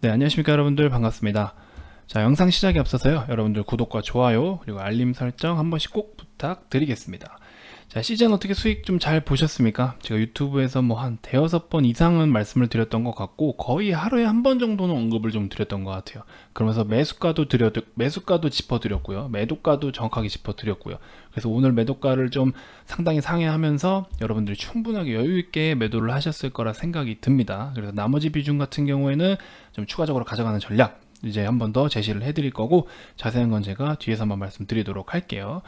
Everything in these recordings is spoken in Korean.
네, 안녕하십니까 여러분들, 반갑습니다. 자, 영상 시작에 앞서서요, 여러분들 구독과 좋아요 그리고 알림 설정 한 번씩 꼭 부탁드리겠습니다. 자, 시즌 어떻게 수익 좀 잘 보셨습니까? 제가 유튜브에서 뭐 한 대여섯 번 이상은 말씀을 드렸던 것 같고, 거의 하루에 한 번 정도는 언급을 좀 드렸던 것 같아요. 그러면서 매수가도 짚어드렸고요, 매도가도 정확하게 짚어드렸고요. 그래서 오늘 매도가를 좀 상당히 상회하면서 여러분들이 충분하게 여유있게 매도를 하셨을 거라 생각이 듭니다. 그래서 나머지 비중 같은 경우에는 좀 추가적으로 가져가는 전략 이제 한 번 더 제시를 해드릴 거고, 자세한 건 제가 뒤에서 한번 말씀드리도록 할게요.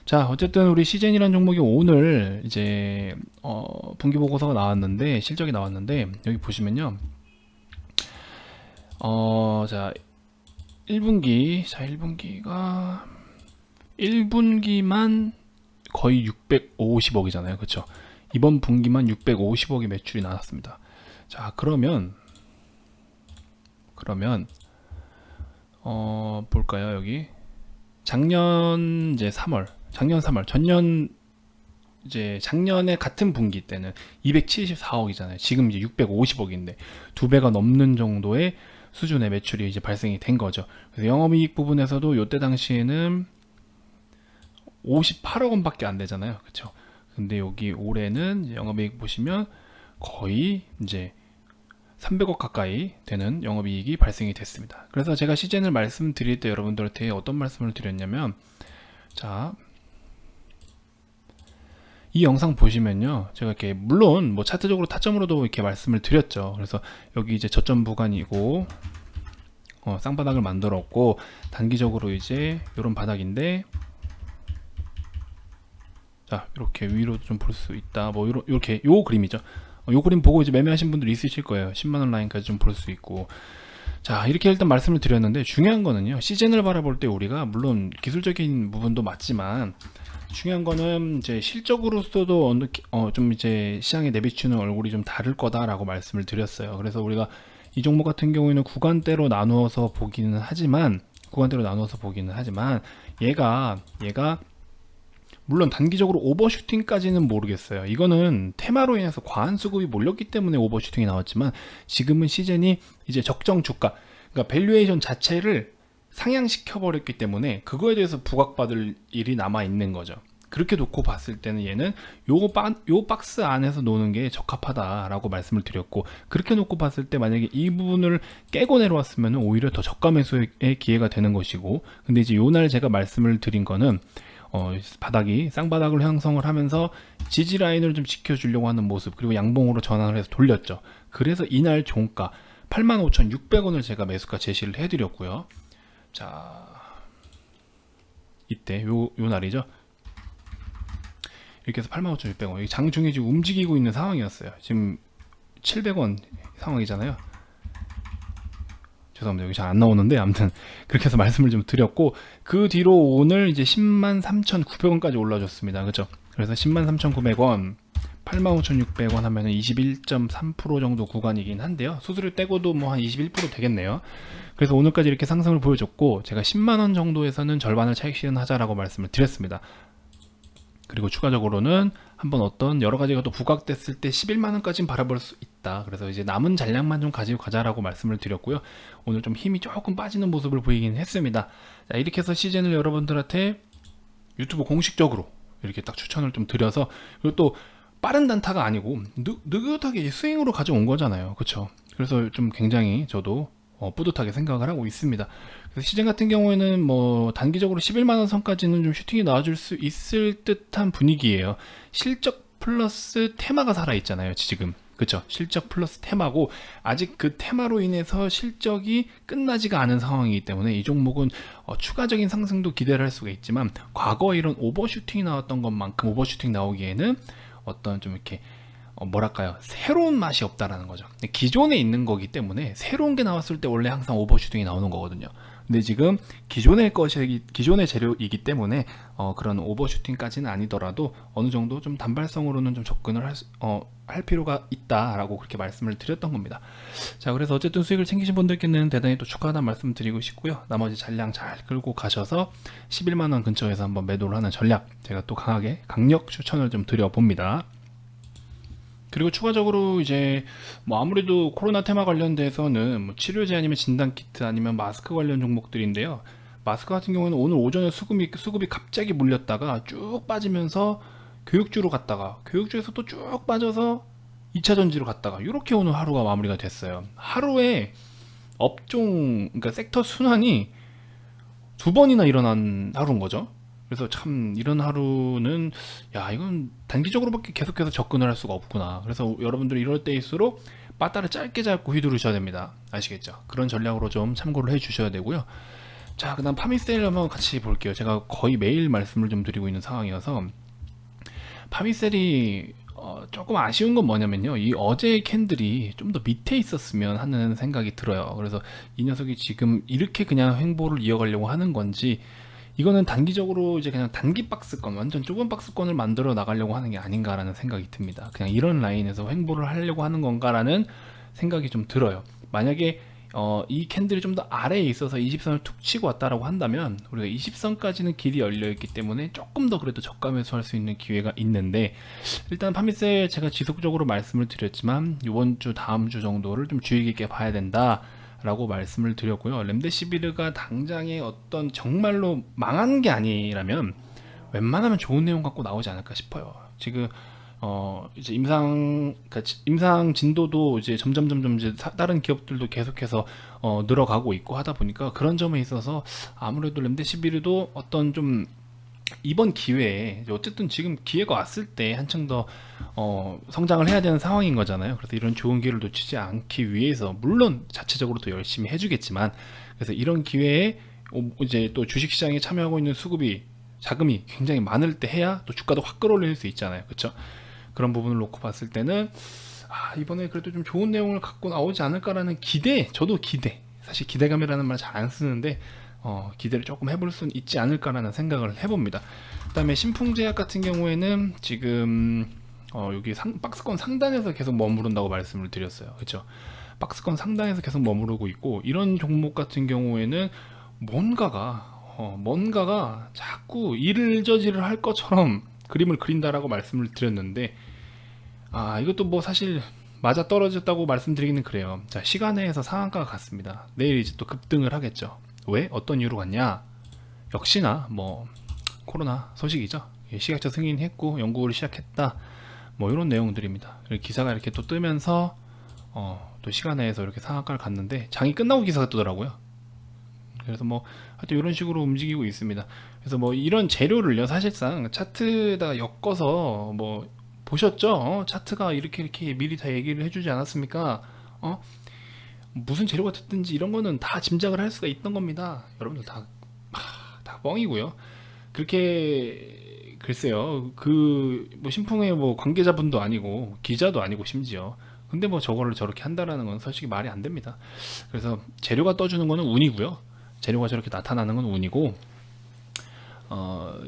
자, 어쨌든 우리 시젠이라는 종목이 오늘 이제 분기 보고서가 나왔는데, 실적이 나왔는데, 여기 보시면요, 자 1분기, 자 1분기만 거의 650억이잖아요, 그쵸? 이번 분기만 650억의 매출이 나왔습니다. 자, 그러면 볼까요? 여기 작년 이제 3월, 전년 이제 작년에 같은 분기 때는 274억이잖아요. 지금 이제 650억인데 두 배가 넘는 정도의 수준의 매출이 이제 발생이 된 거죠. 그래서 영업이익 부분에서도 이때 당시에는 58억 원밖에 안 되잖아요, 그렇죠? 근데 여기 올해는 이제 영업이익 보시면 거의 이제 300억 가까이 되는 영업이익이 발생이 됐습니다. 그래서 제가 시젠을 말씀드릴 때 여러분들한테 어떤 말씀을 드렸냐면, 자, 이 영상 보시면요, 제가 이렇게 물론 뭐 차트적으로 타점으로도 이렇게 말씀을 드렸죠. 그래서 여기 이제 저점 구간이고 쌍바닥을 만들었고, 단기적으로 이제 이런 바닥인데, 자 이렇게 위로 좀 볼 수 있다, 뭐 이렇게 요 그림이죠. 요 그림 보고 이제 매매하신 분들 있으실 거예요. 10만원 라인까지 좀 볼 수 있고. 자, 이렇게 일단 말씀을 드렸는데, 중요한 거는요, 시즌을 바라볼 때 우리가 물론 기술적인 부분도 맞지만, 중요한 거는 이제 실적으로서도 좀 이제 시장에 내비추는 얼굴이 좀 다를 거다라고 말씀을 드렸어요. 그래서 우리가 이 종목 같은 경우에는 구간대로 나누어서 보기는 하지만, 얘가 물론 단기적으로 오버슈팅까지는 모르겠어요. 이거는 테마로 인해서 과한 수급이 몰렸기 때문에 오버슈팅이 나왔지만, 지금은 시즌이 이제 적정 주가, 그러니까 밸류에이션 자체를 상향시켜 버렸기 때문에 그거에 대해서 부각받을 일이 남아 있는 거죠. 그렇게 놓고 봤을 때는 얘는 요 박스 안에서 노는 게 적합하다라고 말씀을 드렸고, 그렇게 놓고 봤을 때 만약에 이 부분을 깨고 내려왔으면 오히려 더 저가 매수의 기회가 되는 것이고, 근데 이제 요 날 제가 말씀을 드린 거는 바닥이 쌍바닥을 형성을 하면서 지지 라인을 좀 지켜주려고 하는 모습, 그리고 양봉으로 전환을 해서 돌렸죠. 그래서 이날 종가 85,600원을 제가 매수가 제시를 해드렸고요. 자, 이때 요 날이죠. 이렇게 해서 85,600원, 장중에 지금 움직이고 있는 상황이었어요. 지금 700원 상황이잖아요. 죄송합니다, 여기 잘 안 나오는데, 아무튼 그렇게 해서 말씀을 좀 드렸고, 그 뒤로 오늘 이제 103,900원까지 올라줬습니다, 그렇죠? 그래서 103,900원 85,600원 하면은 21.3% 정도 구간이긴 한데요, 수수료 떼고도 뭐 한 21% 되겠네요. 그래서 오늘까지 이렇게 상승을 보여줬고, 제가 10만원 정도에서는 절반을 차익 실현하자라고 말씀을 드렸습니다. 그리고 추가적으로는 한번 어떤 여러 가지가 또 부각됐을 때 11만원까지는 바라볼 수 있다. 그래서 이제 남은 잔량만 좀 가지고 가자라고 말씀을 드렸고요. 오늘 좀 힘이 조금 빠지는 모습을 보이긴 했습니다. 자, 이렇게 해서 시즌을 여러분들한테 유튜브 공식적으로 이렇게 딱 추천을 좀 드려서, 그리고 또 빠른 단타가 아니고 느긋하게 스윙으로 가져온 거잖아요, 그렇죠? 그래서 좀 굉장히 저도 뿌듯하게 생각을 하고 있습니다. 그래서 시즌 같은 경우에는 뭐 단기적으로 11만원 선까지는 좀 슈팅이 나와줄 수 있을 듯한 분위기예요. 실적 플러스 테마가 살아있잖아요, 지금. 그쵸? 실적 플러스 테마고, 아직 그 테마로 인해서 실적이 끝나지가 않은 상황이기 때문에 이 종목은 추가적인 상승도 기대를 할 수가 있지만, 과거에 이런 오버슈팅이 나왔던 것만큼 오버슈팅 나오기에는 어떤 좀 이렇게 뭐랄까요, 새로운 맛이 없다라는 거죠. 기존에 있는 거기 때문에 새로운 게 나왔을 때 원래 항상 오버슈팅이 나오는 거거든요. 근데 지금 기존의 재료이기 때문에 그런 오버슈팅까지는 아니더라도 어느 정도 좀 단발성으로는 좀 접근을 할 필요가 있다라고 그렇게 말씀을 드렸던 겁니다. 자, 그래서 어쨌든 수익을 챙기신 분들께는 대단히 또 축하하다는 말씀 드리고 싶고요. 나머지 잔량 잘 끌고 가셔서 11만원 근처에서 한번 매도를 하는 전략, 제가 또 강력 추천을 좀 드려봅니다. 그리고 추가적으로 이제 뭐 아무래도 코로나 테마 관련돼서는 뭐 치료제 아니면 진단 키트 아니면 마스크 관련 종목들인데요. 마스크 같은 경우는 오늘 오전에 수급이 갑자기 몰렸다가 쭉 빠지면서 교육주로 갔다가 교육주에서 또 쭉 빠져서 2차 전지로 갔다가 이렇게 오늘 하루가 마무리가 됐어요. 하루에 업종 그러니까 섹터 순환이 두 번이나 일어난 하루인 거죠. 그래서 참 이런 하루는 야 이건 단기적으로밖에 계속해서 접근을 할 수가 없구나. 그래서 여러분들이 이럴 때일수록 빠따를 짧게 잡고 휘두르셔야 됩니다. 아시겠죠? 그런 전략으로 좀 참고를 해 주셔야 되고요. 자, 그다음 파미셀 한번 같이 볼게요. 제가 거의 매일 말씀을 좀 드리고 있는 상황이어서 파미셀이 조금 아쉬운 건 뭐냐면요, 이 어제 캔들이 좀 더 밑에 있었으면 하는 생각이 들어요. 그래서 이 녀석이 지금 이렇게 그냥 횡보를 이어가려고 하는 건지, 이거는 단기적으로 이제 그냥 단기 박스권, 완전 좁은 박스권을 만들어 나가려고 하는 게 아닌가라는 생각이 듭니다. 그냥 이런 라인에서 횡보를 하려고 하는 건가라는 생각이 좀 들어요. 만약에 이 캔들이 좀 더 아래에 있어서 20선을 툭 치고 왔다라고 한다면 우리가 20선까지는 길이 열려 있기 때문에 조금 더 그래도 저가 매수할 수 있는 기회가 있는데, 일단 파미셀 제가 지속적으로 말씀을 드렸지만 이번 주 다음 주 정도를 좀 주의 깊게 봐야 된다 라고 말씀을 드렸고요. 렘데시비르가 당장에 어떤 정말로 망한 게 아니라면 웬만하면 좋은 내용 갖고 나오지 않을까 싶어요. 지금 이제 그러니까 임상 진도도 이제 점점 이제 다른 기업들도 계속해서 늘어가고 있고 하다 보니까 그런 점에 있어서 아무래도 렘데시비르도 어떤 좀 이번 기회에 이제 어쨌든 지금 기회가 왔을 때 한층 더 성장을 해야 되는 상황인 거잖아요. 그래서 이런 좋은 기회를 놓치지 않기 위해서 물론 자체적으로도 열심히 해주겠지만, 그래서 이런 기회에 이제 또 주식시장에 참여하고 있는 자금이 굉장히 많을 때 해야 또 주가도 확 끌어올릴 수 있잖아요. 그렇죠? 그런 부분을 놓고 봤을 때는 이번에 그래도 좀 좋은 내용을 갖고 나오지 않을까라는 저도 사실 기대감이라는 말 잘 안 쓰는데 기대를 조금 해볼 수 있지 않을까라는 생각을 해봅니다. 그 다음에 신풍제약 같은 경우에는 지금 여기 박스권 상단에서 계속 머무른다고 말씀을 드렸어요. 그렇죠? 박스권 상단에서 계속 머무르고 있고, 이런 종목 같은 경우에는 뭔가가 자꾸 이를저지를 할 것처럼 그림을 그린다라고 말씀을 드렸는데, 이것도 뭐 사실 맞아 떨어졌다고 말씀드리기는 그래요. 자, 시간에서 상한가가 갔습니다. 내일 이제 또 급등을 하겠죠. 왜? 어떤 이유로 갔냐? 역시나 뭐 코로나 소식이죠. 식약처 승인했고 연구를 시작했다, 뭐 이런 내용들입니다. 기사가 이렇게 또 뜨면서 또 시간에서 이렇게 상한가를 갔는데 장이 끝나고 기사가 뜨더라고요. 그래서 뭐 하여튼 이런 식으로 움직이고 있습니다. 그래서 뭐 이런 재료를요, 사실상 차트에다가 엮어서 뭐 보셨죠? 차트가 이렇게 미리 다 얘기를 해주지 않았습니까? 무슨 재료가 됐든지 이런 거는 다 짐작을 할 수가 있던 겁니다. 여러분들 다 뻥이고요. 그렇게 글쎄요, 뭐 신풍의 뭐 관계자분도 아니고 기자도 아니고 심지어, 근데 뭐 저거를 저렇게 한다라는 건 솔직히 말이 안 됩니다. 그래서 재료가 떠주는 거는 운이고요. 재료가 저렇게 나타나는 건 운이고,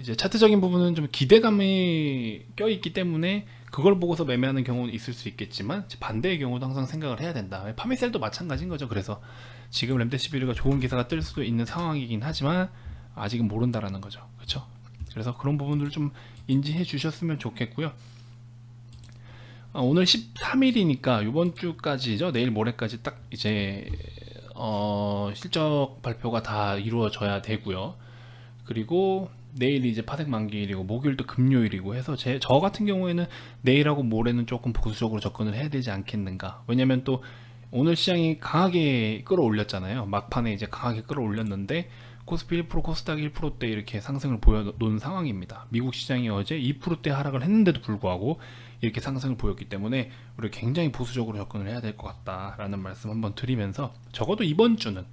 이제 차트적인 부분은 좀 기대감이 껴있기 때문에 그걸 보고서 매매하는 경우는 있을 수 있겠지만, 반대의 경우도 항상 생각을 해야 된다. 파미셀도 마찬가지인 거죠. 그래서 지금 렘데시비르가 좋은 기사가 뜰 수도 있는 상황이긴 하지만 아직은 모른다라는 거죠. 그렇죠? 그래서 그런 부분들을 좀 인지해 주셨으면 좋겠고요. 오늘 13일이니까 이번 주까지죠. 내일 모레까지 딱 이제 실적 발표가 다 이루어져야 되고요. 그리고 내일이 이제 파생 만기일이고 목요일도 금요일이고 해서 저 같은 경우에는 내일하고 모레는 조금 보수적으로 접근을 해야 되지 않겠는가. 왜냐면 또 오늘 시장이 강하게 끌어올렸잖아요. 막판에 이제 강하게 끌어올렸는데 코스피 1%, 코스닥 1%대 이렇게 상승을 보여놓은 상황입니다. 미국 시장이 어제 2%대 하락을 했는데도 불구하고 이렇게 상승을 보였기 때문에 우리 굉장히 보수적으로 접근을 해야 될 것 같다라는 말씀 한번 드리면서, 적어도 이번 주는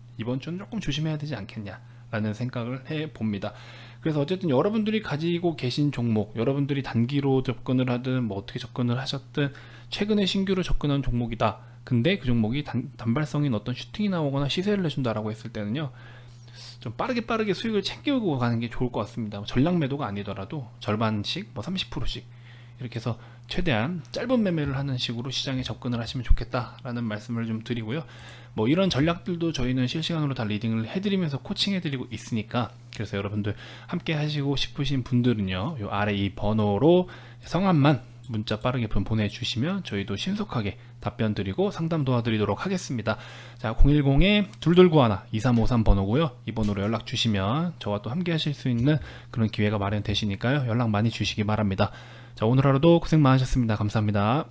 조금 조심해야 되지 않겠냐라는 생각을 해봅니다. 그래서 어쨌든 여러분들이 가지고 계신 종목, 여러분들이 단기로 접근을 하든 뭐 어떻게 접근을 하셨든 최근에 신규로 접근한 종목이다. 근데 그 종목이 단발성인 어떤 슈팅이 나오거나 시세를 내준다라고 했을 때는요, 좀 빠르게 수익을 챙기고 가는 게 좋을 것 같습니다. 전량 매도가 아니더라도 절반씩, 뭐 30%씩 이렇게 해서 최대한 짧은 매매를 하는 식으로 시장에 접근을 하시면 좋겠다라는 말씀을 좀 드리고요. 뭐 이런 전략들도 저희는 실시간으로 다 리딩을 해드리면서 코칭해드리고 있으니까, 그래서 여러분들 함께 하시고 싶으신 분들은요, 요 아래 이 번호로 성함만 문자 빠르게 보내주시면 저희도 신속하게 답변 드리고 상담 도와드리도록 하겠습니다. 자, 010-2291-2353 번호고요. 이 번호로 연락 주시면 저와 또 함께 하실 수 있는 그런 기회가 마련되시니까요. 연락 많이 주시기 바랍니다. 자, 오늘 하루도 고생 많으셨습니다. 감사합니다.